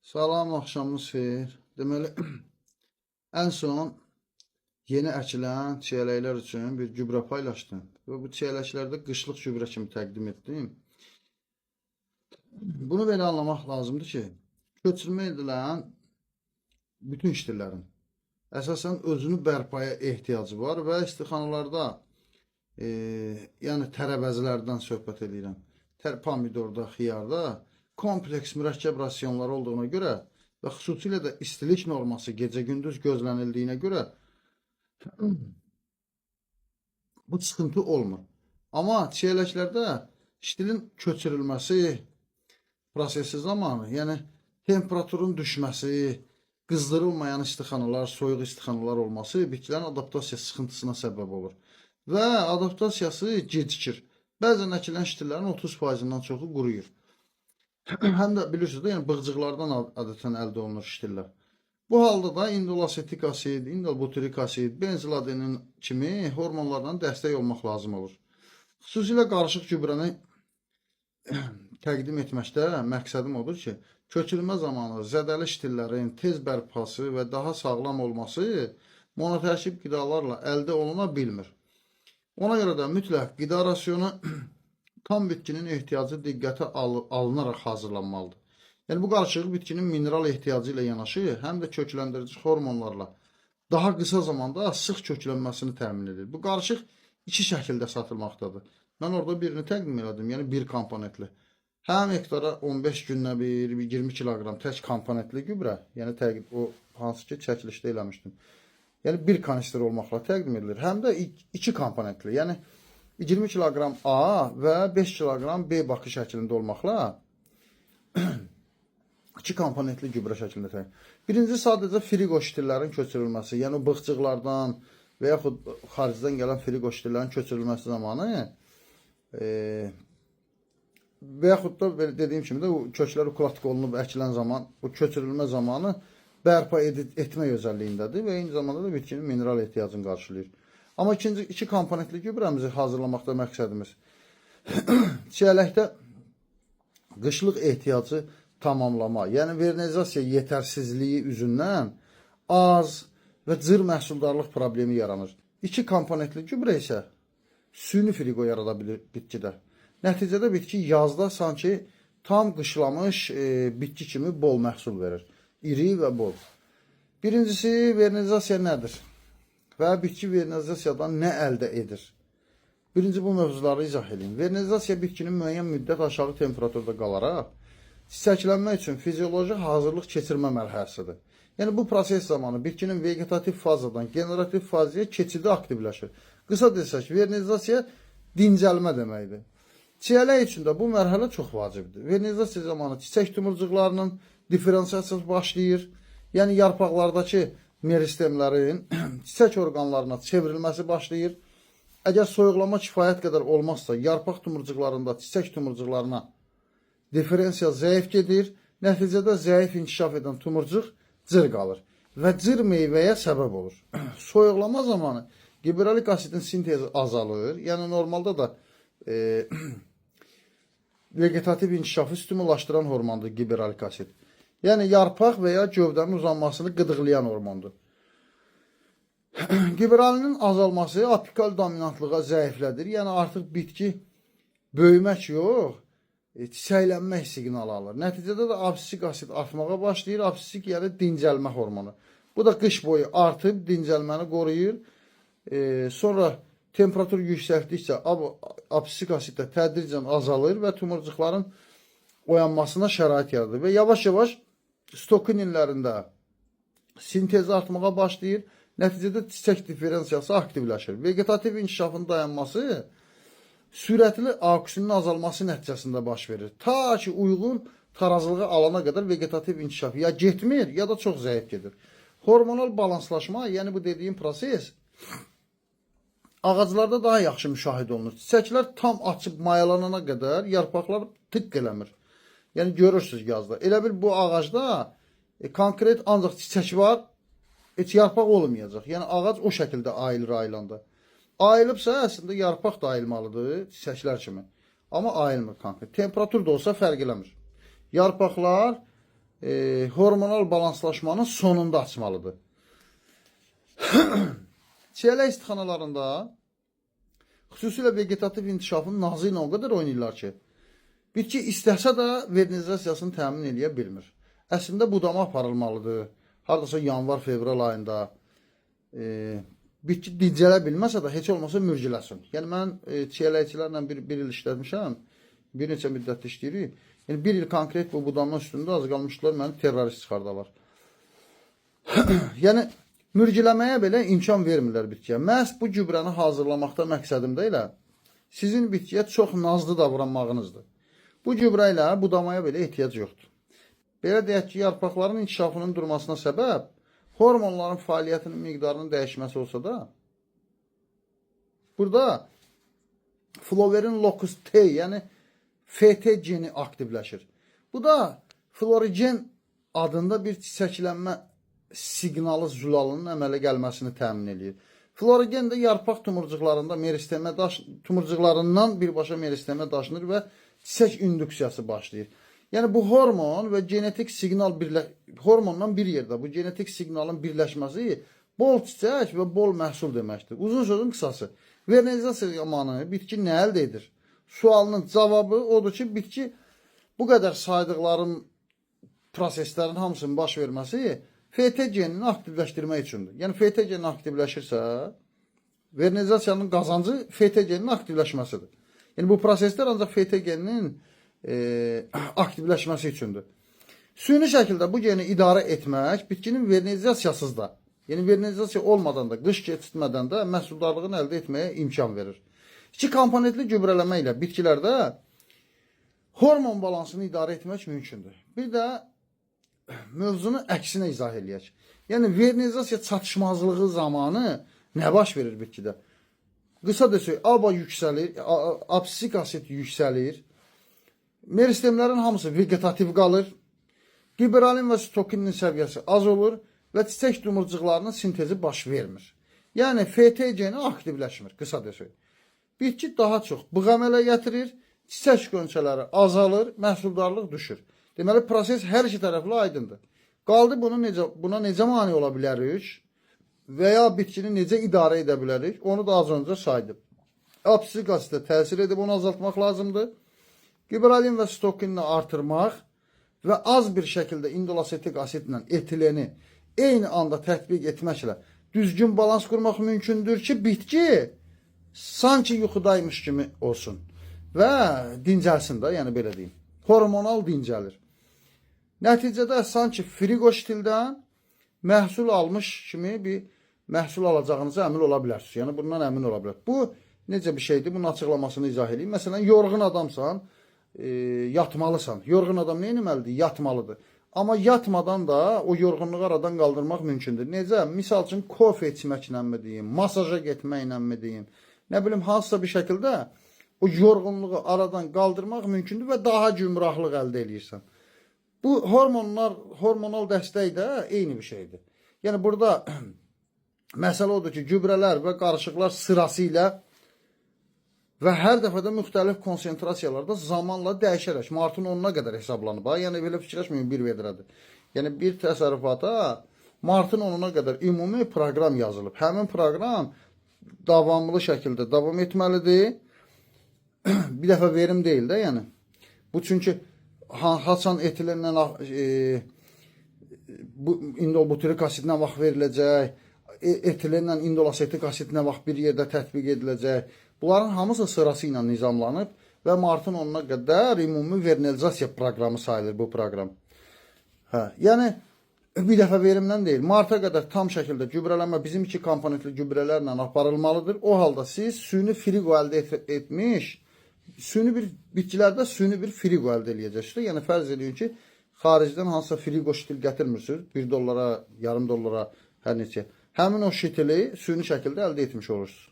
Salam, axşamınız xeyir. Deməli, ən son yeni əkilən çiyələklər üçün bir gübrə paylaşdım. Və bu çiyələklərdə qışlıq gübrə kimi təqdim etdim. Bunu belə anlamaq lazımdır ki, köçürmə edilən bütün işçilərin əsasən özünü bərpaya ehtiyacı var və istixanalarda, yəni tərəvəzlərdən söhbət edirəm. Pomidorda, xiyarda kompleks mürəkkəb rasionları olduğuna görə və xüsusilə də istilik norması gecə-gündüz gözlənildiyinə görə bu sıxıntı olmur. Amma çiyələklərdə iştilin köçürülməsi prosesi zamanı, yəni temperaturun düşməsi, qızdırılmayan istixanalar, soyuq istixanalar olması bitkilərin adaptasiya sıxıntısına səbəb olur. Və adaptasiyası gecikir. Bəzən əkilən iştillərin 30%-dən çoxu quruyur. Həm də bilirsiniz də, yəni bığcıqlardan adətən əldə olunur iştillər. Bu halda da indolasetik asid, indolbutyrik asid, benziladenin kimi hormonlardan dəstək olmaq lazım olur. Xüsusilə qarışıq gübrəni təqdim etməkdə məqsədim odur ki, köçürülmə zamanı zədəli iştillərin tez bərpası və daha sağlam olması monotərkib qidalarla əldə oluna bilmir. Ona görə də mütləq qida rasionu tam bitkinin ehtiyacı diqqətə alınaraq hazırlanmalıdır. Yəni bu qarışıq bitkinin mineral ehtiyacı ilə yanaşı, həm də kökləndirici hormonlarla daha qısa zamanda sıx köklənməsini təmin edir. Bu qarışıq iki şəkildə satılmaqdadır. Mən orada birini təqdim elədim, yəni bir komponentli. Həm hektara 15 gündən bir 20 kiloqram tək komponentli gübrə, yəni o hansı ki çəkilişdə eləmişdim. Yəni bir kanister olmaqla təqdim edilir. Həm də iki komponentli, yəni 20 kiloqram A və 5 kiloqram B bakı şəklində olmaqla iki komponentli gübrə şəklində təqdim. Birinci sadəcə frigo ştillərin köçürülməsi, yəni bığcıqlardan və yaxud xaricdən gələn frigo ştillərin köçürülməsi zamanı və yaxud da belə dediyim kimi də köklər ukulatka olunub əkilən zaman bu köçürülmə zamanı bərpa etmək özəlliyindədir və eyni zamanda da bitkinin mineral ehtiyacını qarşılayır. Amma iki komponentli gübrəmizi hazırlamaqda məqsədimiz çiyələkdə qışlıq ehtiyacı tamamlama, yəni vernizasiya yetərsizliyi üzündən az və cır məhsuldarlıq problemi yaranır. İki komponentli gübrə isə süni frigo yarada bilir bitkidə. Nəticədə bitki yazda sanki tam qışlamış bitki kimi bol məhsul verir. İri və bol. Birincisi, vernizasiya nədir? Və bitki vernizasiyadan nə əldə edir? Birinci bu mövzuları izah edin. Vernizasiya bitkinin müəyyən müddət aşağı temperaturda qalaraq çiçəklənmək üçün fizioloji hazırlıq keçirmə mərhələsidir. Yəni bu proses zamanı bitkinin vegetativ fazadan generativ fazaya keçidi aktivləşir. Qısa desək, vernizasiya dincəlmə deməkdir. Çiyələk üçün də bu mərhələ çox vacibdir. Vernizasiya zamanı çiçək tumurcuqlarının diferensiyasiyası başlayır. Yəni yarpaqlardakı meristemlərin çiçək orqanlarına çevrilməsi başlayır. Əgər soyuqlama kifayət qədər olmazsa, yarpaq tumurcuqlarında çiçək tumurcuqlarına diferensiya zəif gedir. Nəticədə zəif inkişaf edən tumurcuq cır qalır və cır meyvəyə səbəb olur. Soyuqlama zamanı giberalik asidin sintezi azalır. Yəni normalda da vegetativ inkişafı stimullaşdıran hormondur giberalik asid. Yəni yarpaq və ya gövdənin uzanmasını qıdıqlayan hormondur. Giberalinin azalması apikal dominantlığa zəiflədir. Yəni artıq bitki böyümək yox, çiçəklənmək siqnalı alır. Nəticədə də absisik asid artmağa başlayır. Absisik yəni dincəlmə hormonu. Bu da qış boyu artıb dincəlməni qoruyur. Sonra temperatur yüksəldikcə absisik asid də tədricən azalır və tumurcuqların oyanmasına şərait yaradır. Və yavaş-yavaş stokininlərində sintezi artmağa başlayır. Nəticədə çiçək diferensiyası aktivləşir. Vegetativ inkişafın dayanması sürətli aksinin azalması nəticəsində baş verir. Ta ki uyğun tarazlığa alana qədər vegetativ inkişaf ya getmir, ya da çox zəif gedir. Hormonal balanslaşma, yəni bu dediyim proses ağaclarda daha yaxşı müşahidə olunur. Çiçəklər tam açıb mayalanana qədər yarpaqlar tıqq eləmir. Yəni görürsünüz yazda. Elə bil bu ağacda konkret ancaq çiçək var, heç yarpaq olmayacaq. Yəni ağac o şəkildə ayılır ayılanda. Ayılıbsa əslində yarpaq da ayılmalıdır çiçəklər kimi. Amma ayılmır konkret. Temperatur da olsa fərq eləmir. Yarpaqlar hormonal balanslaşmanın sonunda açmalıdır. Çiyələk istixanalarında xüsusilə vegetativ inkişafın nazı ilə o qədər oynayırlar ki, bitki istəsə də vernizasiyasını təmin edə bilmir. Əslində budama aparılmalıdır. Hardasa yanvar-fevral ayında bitki dincələ bilməsə də heç olmasa mürgüləsin. Yəni mən çiyələkçilərlə bir il işlətmişəm. Bir neçə müddət işləyirik. Yəni bir il konkret bu budama üstündə az qalmışdılar, məni terrorist çıxardalar. Yəni mürgüləməyə belə imkan vermirlər bitkiyə. Məhz bu gübrəni hazırlamaqda məqsədim ilə sizin bitkiyə çox nazlı davranmağınızdır. Bu gübrə ilə budamaya belə ehtiyac yoxdur. Belə deyək ki, yarpaqların inkişafının durmasına səbəb hormonların fəaliyyətinin miqdarının dəyişməsi olsa da, burada floverin locus T, yəni FT geni aktivləşir. Bu da florigen adında bir çiçəklənmə siqnalı zülalının əmələ gəlməsini təmin edir. Florigen də yarpaq tumurcuqlarından birbaşa meristemə daşınır və çiçək induksiyası başlayır. Yəni bu hormon və genetik siqnal hormondan bir yerdə bu genetik siqnalın birləşməsi bol çiçək və bol məhsul deməkdir. Uzun sözün qısası, vernizasiya zamanı bitki nə əldə edir? Sualının cavabı odur ki, bitki bu qədər saydıqların proseslərin hamısının baş verməsi FT genini aktivləşdirmək üçündür. Yəni FT geni aktivləşirsə, vernizasiyanın qazancı FT geninin aktivləşməsidir. Yəni bu proseslər ancaq FT geninin aktivləşməsi üçündür. Süni şəkildə bu geni idarə etmək bitkinin vernizasiyasız da, yəni vernizasiya olmadan da, qış keçirtmədən də məhsuldarlığını əldə etməyə imkan verir. İki komponentli gübrələmə ilə bitkilərdə hormon balansını idarə etmək mümkündür. Bir də mövzunu əksinə izah eləyək. Yəni vernizasiya çatışmazlığı zamanı nə baş verir bitkidə? Qısa desək, ABA yüksəlir, absisik asid yüksəlir, meristemlərin hamısı vegetativ qalır, giberalin və sitokinin səviyyəsi az olur və çiçək tumurcuqlarının sintezi baş vermir. Yəni FT geni aktivləşmir, qısa desək. Bitki daha çox bığ əmələ gətirir, çiçək qönçələri azalır, məhsuldarlıq düşür. Deməli, proses hər iki tərəfli aydındır. Qaldı buna necə mane ola bilərik və ya bitkini necə idarə edə bilərik, onu da az öncə saydım. Absisik asidə təsir edib onu azaltmaq lazımdır. Giberalin və sitokinini artırmaq və az bir şəkildə indolasetik asidlə etileni eyni anda tətbiq etməklə düzgün balans qurmaq mümkündür ki, bitki sanki yuxudaymış kimi olsun və dincəlsin də, yəni belə deyim. Hormonal dincəlir. Nəticədə sanki frigo stildən məhsul almış kimi bir məhsul alacağınıza əmin ola bilərsiniz. Yəni bundan əmin ola bilər. Bu necə bir şeydir? Bunun açıqlamasını izah edeyim. Məsələn, yorğun adamsan, yatmalısan. Yorğun adam nə etməlidir? Yatmalıdır. Amma yatmadan da o yorğunluğu aradan qaldırmaq mümkündür. Necə? Misal üçün, kofe içməklə mi deyim, masaja getməklə mi deyim, nə bilim, hansısa bir şəkildə o yorğunluğu aradan qaldırmaq mümkündür və daha gümrahlıq əldə edirsən. Bu hormonal dəstək də eyni bir şeydir. Yəni burada məsələ odur ki, gübrələr və qarışıqlar sırası ilə və hər dəfədə müxtəlif konsentrasiyalarda zamanla dəyişərək martın 10-una qədər hesablanıb. Yəni belə fikirləşməyin bir vedrədir. Yəni bir təsərrüfata martın 10-una qədər ümumi proqram yazılıb. Həmin proqram davamlı şəkildə davam etməlidir. Bir dəfə verim deyil də, yəni. Bu çünki haçan etilenlə indolbutyrik asidinə vaxt veriləcək, etilenlə indolasetik asidinə vaxt bir yerdə tətbiq ediləcək. Bunların hamısı sırası ilə nizamlanıb və martın 10-una qədər ümumi vernizasiya proqramı sayılır bu proqram. Yəni bir dəfə verimdən deyil, marta qədər tam şəkildə gübrələnmə bizim iki komponentli gübrələrlə aparılmalıdır. O halda siz süni frigo əldə etmiş, bitkilərdə süni bir frigo əldə edəcəksiniz. Yəni fərz edin ki, xaricdən hansısa frigo şitil gətirmirsiniz, $1, yarım dollara, hər neçə. Həmin o şitili süni şəkildə əldə etmiş olursunuz.